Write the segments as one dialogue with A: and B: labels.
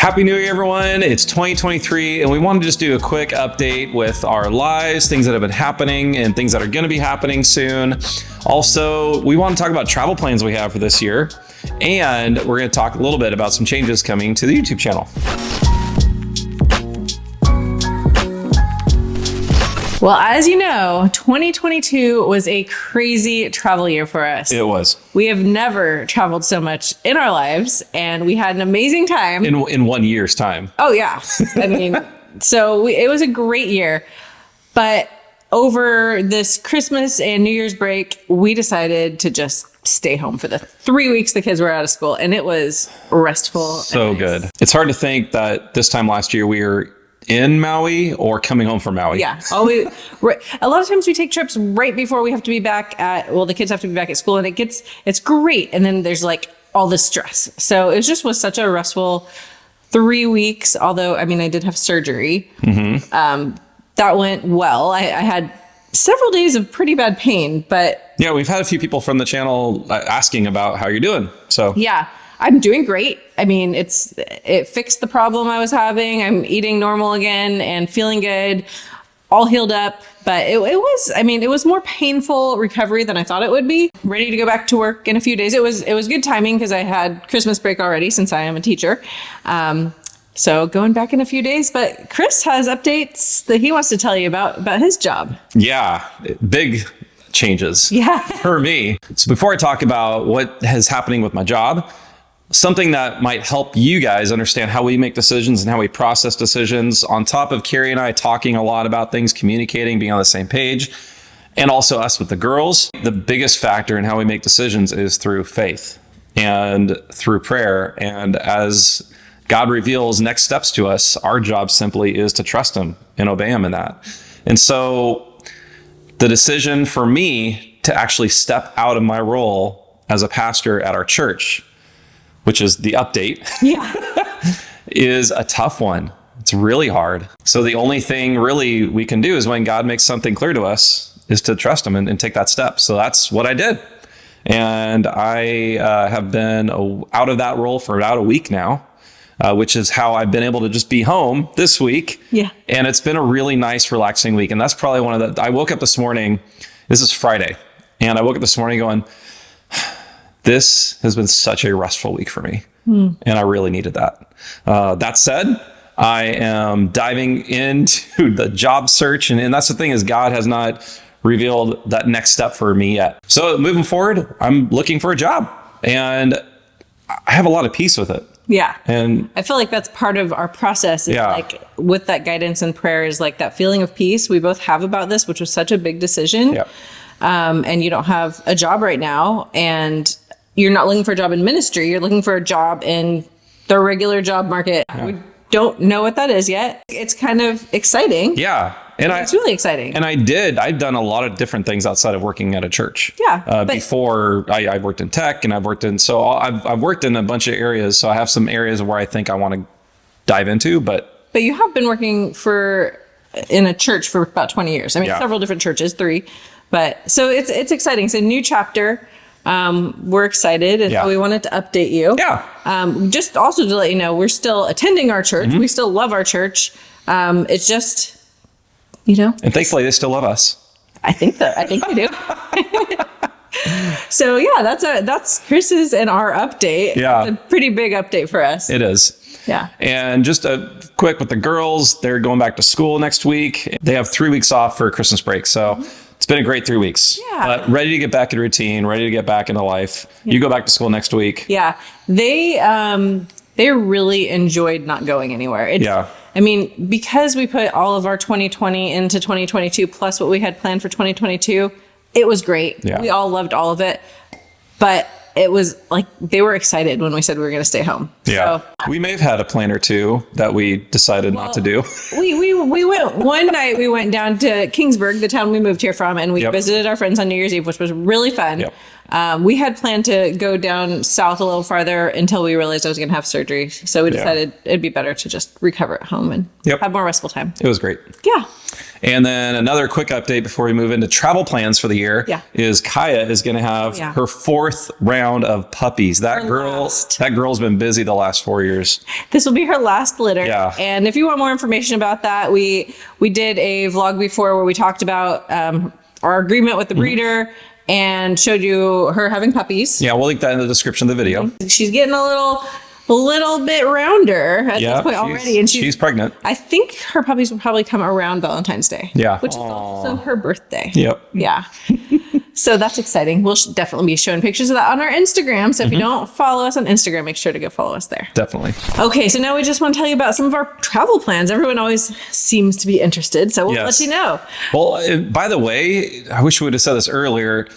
A: Happy New Year, everyone. It's 2023, and we wanted to just do a quick update with our lives, things that have been happening and things that are going to be happening soon. Also, we want to talk about travel plans we have for this year, and we're going to talk a little bit about some changes coming to the YouTube channel.
B: Well, as you know, 2022 was a crazy travel year for us.
A: It was.
B: We have never traveled so much in our lives, and we had an amazing time.
A: In 1 year's time.
B: Oh, yeah. I mean, it was a great year. But over this Christmas and New Year's break, we decided to just stay home for the 3 weeks the kids were out of school, and it was restful.
A: So
B: and nice.
A: Good. It's hard to think that this time last year we were in Maui or coming home from Maui.
B: Yeah. A lot of times we take trips right before we have to be back the kids have to be back at school, and it's great. And then there's like all this stress. So it was such a restful 3 weeks. Although, I mean, I did have surgery. Mm-hmm. That went well. I had several days of pretty bad pain, but
A: yeah, we've had a few people from the channel asking about how you're doing. So
B: yeah. I'm doing great. I mean, it fixed the problem I was having. I'm eating normal again and feeling good, all healed up. But it was more painful recovery than I thought it would be. Ready to go back to work in a few days. It was good timing because I had Christmas break already since I am a teacher. So going back in a few days, but Chris has updates that he wants to tell you about his job.
A: Yeah, big changes for me. So before I talk about what is happening with my job, something that might help you guys understand how we make decisions and how we process decisions, on top of Carrie and I talking a lot about things, communicating, being on the same page, and also us with the girls, the biggest factor in how we make decisions is through faith and through prayer. And as God reveals next steps to us, our job simply is to trust him and obey him in that. And so the decision for me to actually step out of my role as a pastor at our church, which is the update, is a tough one. It's really hard. So the only thing really we can do is when God makes something clear to us is to trust him and take that step. So that's what I did. And I have been out of that role for about a week now, which is how I've been able to just be home this week. Yeah. And it's been a really nice, relaxing week. And that's probably I woke up this morning, this is Friday, and I woke up this morning going, this has been such a restful week for me, and I really needed that. That said, I am diving into the job search, and that's the thing is God has not revealed that next step for me yet. So moving forward, I'm looking for a job, and I have a lot of peace with it.
B: Yeah.
A: And
B: I feel like that's part of our process is like with that guidance and prayer is like that feeling of peace we both have about this, which was such a big decision. Yeah. And you don't have a job right now, and you're not looking for a job in ministry. You're looking for a job in the regular job market. Yeah. We don't know what that is yet. It's kind of exciting.
A: Yeah.
B: It's really exciting.
A: And I've done a lot of different things outside of working at a church.
B: Yeah.
A: Before I worked in tech, and I've worked in a bunch of areas. So I have some areas where I think I want to dive into, but
B: you have been working in a church for about 20 years. I mean, several different churches, 3, but so it's exciting. It's a new chapter. We're excited, and so we wanted to update you. Yeah. Just also to let you know, we're still attending our church. Mm-hmm. We still love our church. It's just, and
A: thankfully they still love us.
B: I think they do. So yeah, that's Chris's and our update. Yeah. It's a pretty big update for us.
A: It is.
B: Yeah.
A: And just quick with the girls, they're going back to school next week. They have 3 weeks off for Christmas break. So it's been a great 3 weeks. Yeah. Ready to get back in routine, ready to get back into life. Yeah. You go back to school next week.
B: Yeah. They really enjoyed not going anywhere. I mean, because we put all of our 2020 into 2022, plus what we had planned for 2022, it was great. Yeah. We all loved all of it. But it was like they were excited when we said we were going to stay home.
A: Yeah. So, we may have had a plan or two that we decided not to do.
B: We went one night, we went down to Kingsburg, the town we moved here from, and we visited our friends on New Year's Eve, which was really fun. Yep. We had planned to go down south a little farther until we realized I was going to have surgery. So we decided it'd be better to just recover at home and have more restful time.
A: It was great.
B: Yeah.
A: And then another quick update before we move into travel plans for the year is Kaya is going to have her 4th round of puppies. That girl's been busy the last 4 years.
B: This will be her last litter.
A: Yeah.
B: And if you want more information about that, we did a vlog before where we talked about our agreement with the breeder and showed you her having puppies.
A: Yeah, we'll link that in the description of the video.
B: She's getting a little bit rounder at this point already. And
A: she's pregnant.
B: I think her puppies will probably come around Valentine's Day.
A: Yeah.
B: Which is also her birthday.
A: Yep.
B: Yeah. So that's exciting. We'll definitely be showing pictures of that on our Instagram. So if you don't follow us on Instagram, make sure to go follow us there.
A: Definitely.
B: Okay, so now we just want to tell you about some of our travel plans. Everyone always seems to be interested, so we'll let you know.
A: Well, by the way, I wish we would have said this earlier.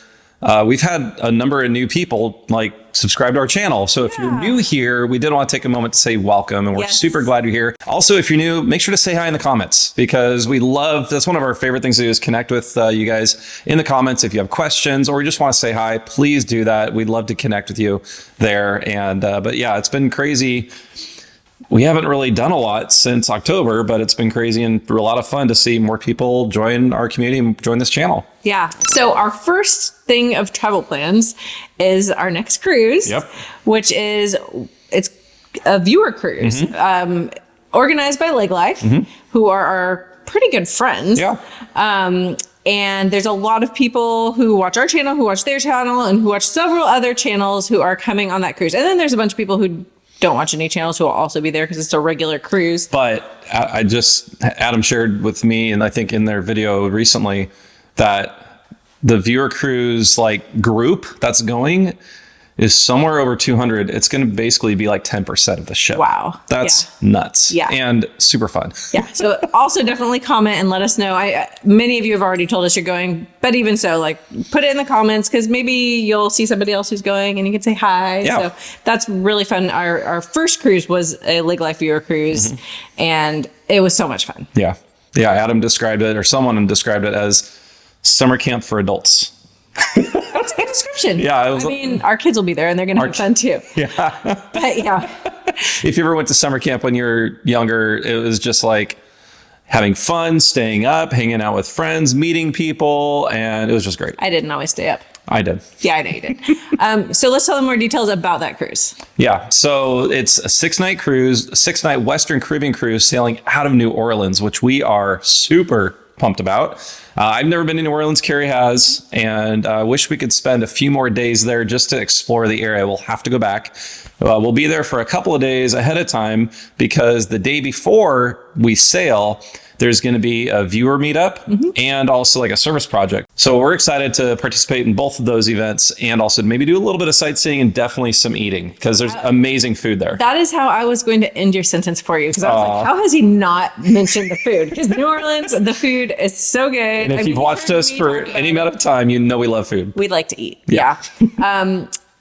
A: We've had a number of new people subscribe to our channel. So if you're new here, we did want to take a moment to say welcome, and we're super glad you're here. Also, if you're new, make sure to say hi in the comments, because that's one of our favorite things to do is connect with you guys in the comments. If you have questions or you just want to say hi, please do that. We'd love to connect with you there. And but yeah, it's been crazy. We haven't really done a lot since October, but it's been crazy and a lot of fun to see more people join our community and join this channel. Yeah.
B: So our first thing of travel plans is our next cruise, which is it's a viewer cruise organized by Lake Life, who are our pretty good friends.
A: Yeah.
B: And there's a lot of people who watch our channel, who watch their channel, and who watch several other channels who are coming on that cruise. And then there's a bunch of people who don't watch any channels who will also be there because it's a regular cruise.
A: But Adam shared with me, and I think in their video recently, that the viewer cruise group that's going is somewhere over 200. It's going to basically be 10% of the ship.
B: Wow.
A: That's nuts.
B: Yeah.
A: And super fun.
B: Yeah. So also definitely comment and let us know. Many of you have already told us you're going, but even so, put it in the comments, because maybe you'll see somebody else who's going and you can say hi.
A: Yeah.
B: So that's really fun. Our first cruise was a Lake Life viewer cruise, and it was so much fun.
A: Yeah. Yeah. Adam described it, or someone described it as summer camp for adults.
B: That's a good description.
A: Yeah.
B: Our kids will be there and they're going to have fun too.
A: Yeah.
B: But yeah.
A: If you ever went to summer camp when you were younger, it was just having fun, staying up, hanging out with friends, meeting people, and it was just great.
B: I didn't always stay up.
A: I did.
B: Yeah, I know you did. So let's tell them more details about that cruise.
A: Yeah. So it's a 6-night cruise, a 6-night Western Caribbean cruise sailing out of New Orleans, which we are super pumped about. I've never been to New Orleans. Carrie has, and I wish we could spend a few more days there just to explore the area. We'll have to go back. We'll be there for a couple of days ahead of time, because the day before we sail, there's going to be a viewer meetup and also a service project. So we're excited to participate in both of those events, and also maybe do a little bit of sightseeing and definitely some eating, because there's amazing food there.
B: That is how I was going to end your sentence for you, because I was how has he not mentioned the food? Because New Orleans, the food is so good.
A: And if you've watched us for any amount of time, you know we love food.
B: We'd like to eat. Yeah.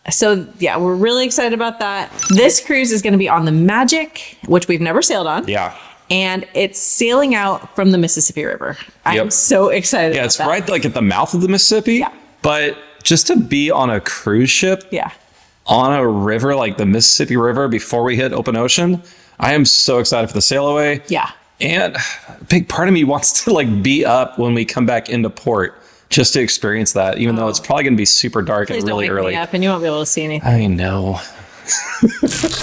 B: So yeah, we're really excited about that. This cruise is going to be on the Magic, which we've never sailed on.
A: Yeah.
B: And it's sailing out from the Mississippi River. I'm so excited.
A: Yeah, it's right at the mouth of the Mississippi.
B: Yeah.
A: But just to be on a cruise ship, on a river like the Mississippi River before we hit open ocean, I am so excited for the sail away.
B: Yeah.
A: And a big part of me wants to be up when we come back into port, just to experience that, even though it's probably going to be super dark and really early.
B: Me up and you won't be able to see anything.
A: I know.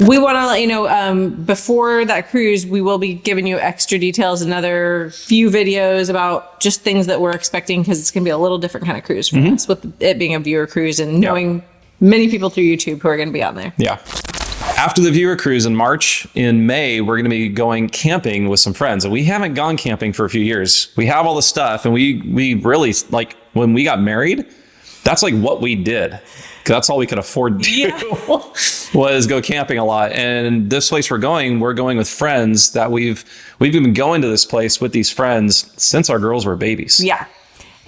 B: We want to let you know, before that cruise, we will be giving you extra details, another few videos about just things that we're expecting, because it's going to be a little different kind of cruise for us, with it being a viewer cruise and knowing many people through YouTube who are going to be on there.
A: Yeah. After the viewer cruise in March, in May, we're going to be going camping with some friends. And we haven't gone camping for a few years. We have all the stuff, and we really, when we got married, that's what we did. That's all we could afford to do was go camping a lot. And this place we're going with friends that we've been going to this place with these friends since our girls were babies.
B: Yeah.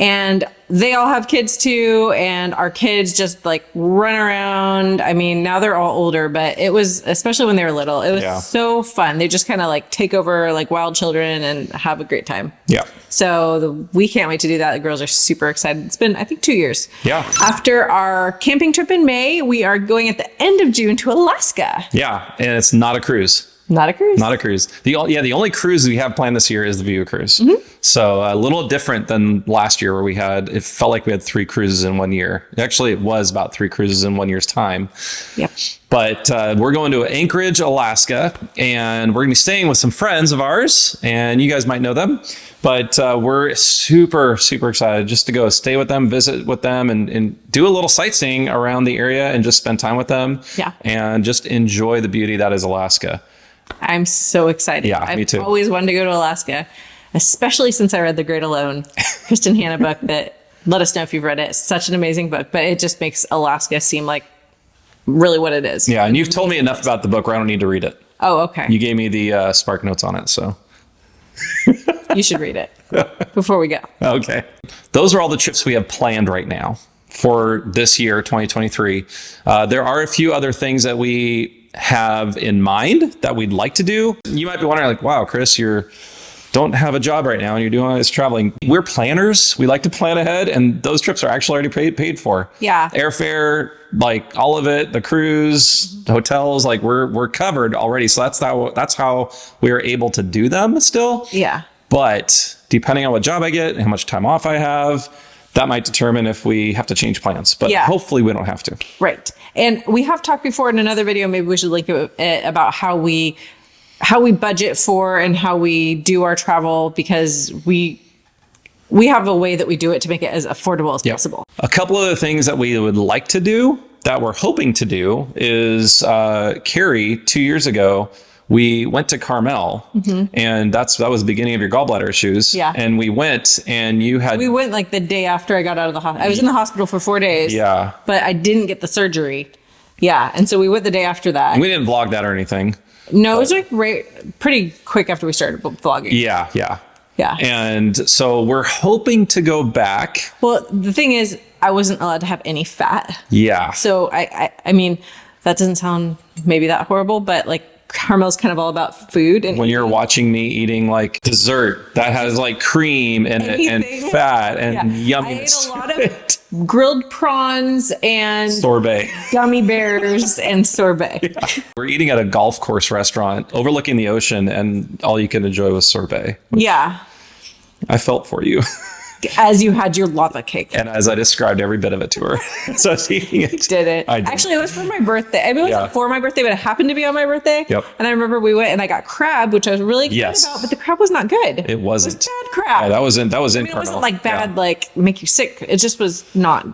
B: And they all have kids too, and our kids just run around. I mean, now they're all older, but it was, especially when they were little, it was so fun. They just kind of take over wild children and have a great time.
A: Yeah.
B: So we can't wait to do that. The girls are super excited. It's been, I think, 2 years.
A: Yeah.
B: After our camping trip in May, we are going at the end of June to Alaska.
A: Yeah. And it's not a cruise.
B: Not a cruise.
A: Not a cruise. The only cruise we have planned this year is the View cruise. So a little different than last year where it felt like we had 3 cruises in 1 year. Actually, it was about 3 cruises in 1 year's time.
B: Yep.
A: But we're going to Anchorage, Alaska, and we're going to be staying with some friends of ours, and you guys might know them. But we're super, super excited just to go stay with them, visit with them, and do a little sightseeing around the area and just spend time with them.
B: Yeah.
A: And just enjoy the beauty that is Alaska.
B: I'm so excited.
A: Yeah, me too.
B: I've always wanted to go to Alaska, especially since I read The Great Alone, Kristen Hanna book that, let us know if you've read it. It's such an amazing book, but it just makes Alaska seem like really what it is.
A: Yeah, and you've told me enough about the book where I don't need to read it.
B: Oh, okay.
A: You gave me the Spark Notes on it, so.
B: You should read it before we go.
A: Okay. Those are all the trips we have planned right now for this year, 2023. There are a few other things that we have in mind that we'd like to do. You might be wondering, like, wow, Chris, don't have a job right now and you're doing all this traveling. We're planners. We like to plan ahead, and those trips are actually already paid for.
B: Yeah.
A: Airfare, like all of it, the cruise, hotels, like we're covered already. So that's how we're able to do them still.
B: Yeah.
A: But depending on what job I get and how much time off I have, that might determine if we have to change plans. But hopefully we don't have to.
B: Right. And we have talked before in another video, maybe we should link it, about how we budget for and how we do our travel, because we have a way that we do it to make it as affordable as possible.
A: A couple of the things that we would like to do that we're hoping to do is Carrie, 2 years ago, we went to Carmel, and that was the beginning of your gallbladder issues. Yeah. And we went, and we went
B: like the day after I got out of the hospital. I was in the hospital for 4 days.
A: Yeah.
B: But I didn't get the surgery. Yeah. And so we went the day after that.
A: And we didn't vlog that or anything.
B: No, it was like pretty quick after we started vlogging.
A: Yeah. Yeah.
B: Yeah.
A: And so we're hoping to go back.
B: Well, the thing is, I wasn't allowed to have any fat.
A: Yeah.
B: So I mean, that doesn't sound maybe that horrible, but like, Carmel's kind of all about food. And
A: when you're watching me eating like dessert that has like cream and fat and yumminess.
B: I ate a lot of grilled prawns and
A: sorbet,
B: gummy bears and sorbet.
A: Yeah. We're eating at a golf course restaurant overlooking the ocean, and all you can enjoy was sorbet.
B: Yeah.
A: I felt for you.
B: As you had your lava cake.
A: And as I described every bit of it to her. So I was eating it.
B: Did it. I did. Actually, it was for my birthday. I mean, it wasn't for my birthday, but it happened to be on my birthday.
A: Yep.
B: And I remember we went and I got crab, which I was really excited about, but the crab was not good.
A: It wasn't.
B: It was bad crab.
A: Yeah, that was in
B: It wasn't like bad, like make you sick. It just was not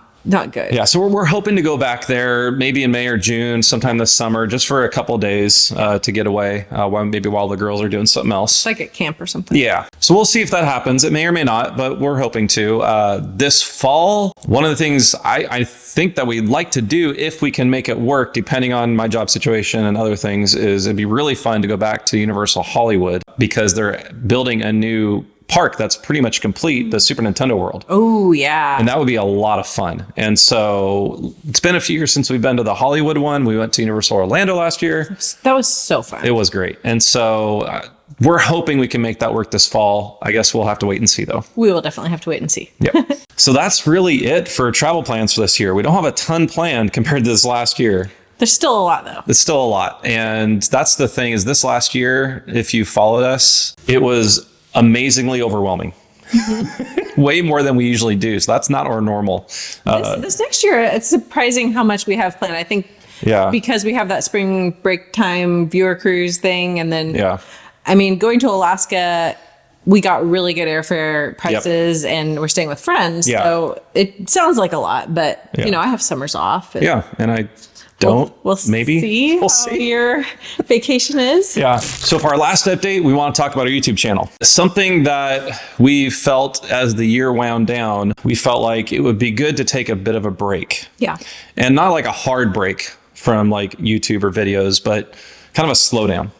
B: good.
A: Yeah, so we're hoping to go back there maybe in May or June, sometime this summer, just for a couple of days to get away, maybe while the girls are doing something else.
B: Like at camp or something.
A: Yeah, so we'll see if that happens. It may or may not, but we're hoping to. This fall, one of the things I think that we'd like to do, if we can make it work, depending on my job situation and other things, is it'd be really fun to go back to Universal Hollywood, because they're building a new park that's pretty much complete, the Super Nintendo World.
B: Oh, yeah.
A: And that would be a lot of fun. And so it's been a few years since we've been to the Hollywood one. We went to Universal Orlando last year.
B: That was so fun.
A: It was great. And so we're hoping we can make that work this fall. I guess we'll have to wait and see, though.
B: We will definitely have to wait and see.
A: Yep. So that's really it for travel plans for this year. We don't have a ton planned compared to this last year.
B: There's still a lot, though.
A: It's still a lot. And that's the thing, is this last year, if you followed us, it was amazingly overwhelming. Way more than we usually do. So that's not our normal.
B: This next year, it's surprising how much we have planned. I think because we have that spring break time viewer cruise thing. And then, I mean, going to Alaska, we got really good airfare prices and we're staying with friends. So it sounds like a lot, but you know, I have summers off.
A: And and I
B: we'll see how your vacation is.
A: So for our last update, we want to talk about our YouTube channel. Something that we felt as the year wound down, we felt like it would be good to take a bit of a break. And not like a hard break from like YouTube or videos, but kind of a slowdown.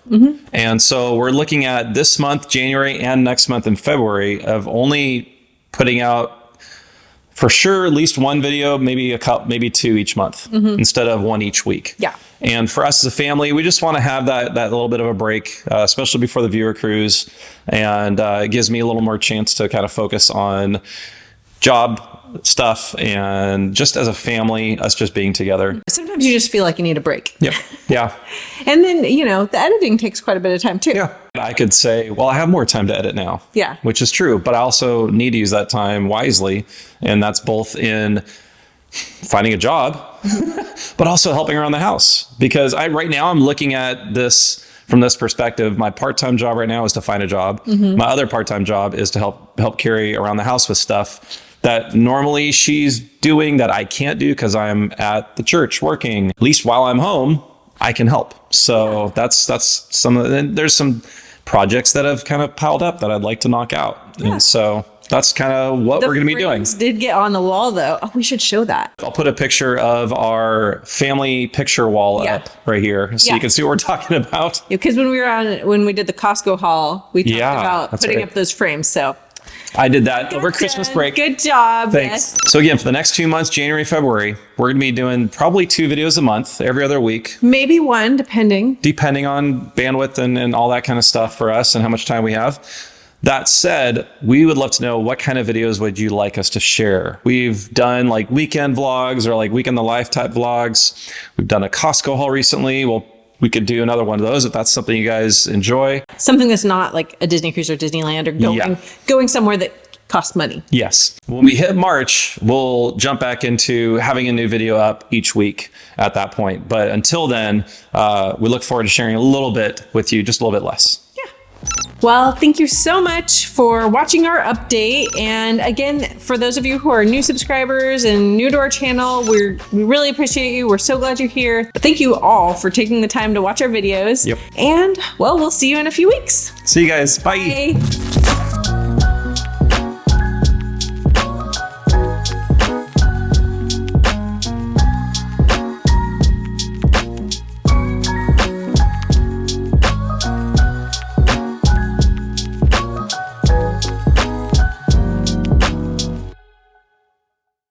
A: And so we're looking at this month, January, and next month in February, of only putting out for sure at least one video, maybe a couple, maybe two each month, instead of one each week. And for us as a family, we just want to have that little bit of a break, especially before the viewer cruise. And it gives me a little more chance to kind of focus on job stuff, and just as a family, us just being together.
B: Sometimes you just feel like you need a break.
A: Yep. Yeah.
B: And then, you know, the editing takes quite a bit of time too.
A: Yeah. I could say, well, I have more time to edit now.
B: Yeah.
A: Which is true, but I also need to use that time wisely. And that's both in finding a job, but also helping around the house. Because right now I'm looking at this from this perspective. My part-time job right now is to find a job. My other part-time job is to help carry around the house with stuff that normally she's doing that I can't do because I'm at the church working. At least while I'm home, I can help. So that's some of the, there's some projects that have kind of piled up that I'd like to knock out. And so that's kind of what we're going to be doing.
B: The frames did get on the wall though. Oh, we should show that.
A: I'll put a picture of our family picture wall up right here so you can see what we're talking about.
B: Because when we did the Costco haul, we talked about putting up those frames. So
A: I did that over Christmas break.
B: Good job.
A: Thanks. So again, for the next 2 months, January, February, we're going to be doing probably 2 videos a month, every other week.
B: Maybe 1, depending on
A: bandwidth and all that kind of stuff for us and how much time we have. That said, we would love to know what kind of videos would you like us to share. We've done like weekend vlogs or like week in the life type vlogs. We've done a Costco haul recently. We could do another one of those if that's something you guys enjoy.
B: Something that's not like a Disney cruise or Disneyland or going somewhere that costs money.
A: Yes. When we hit March, we'll jump back into having a new video up each week at that point. But until then, we look forward to sharing a little bit with you, just a little bit less.
B: Well, thank you so much for watching our update. And again, for those of you who are new subscribers and new to our channel, we really appreciate you. We're so glad you're here. But thank you all for taking the time to watch our videos. And well, we'll see you in a few weeks.
A: See you guys. Bye.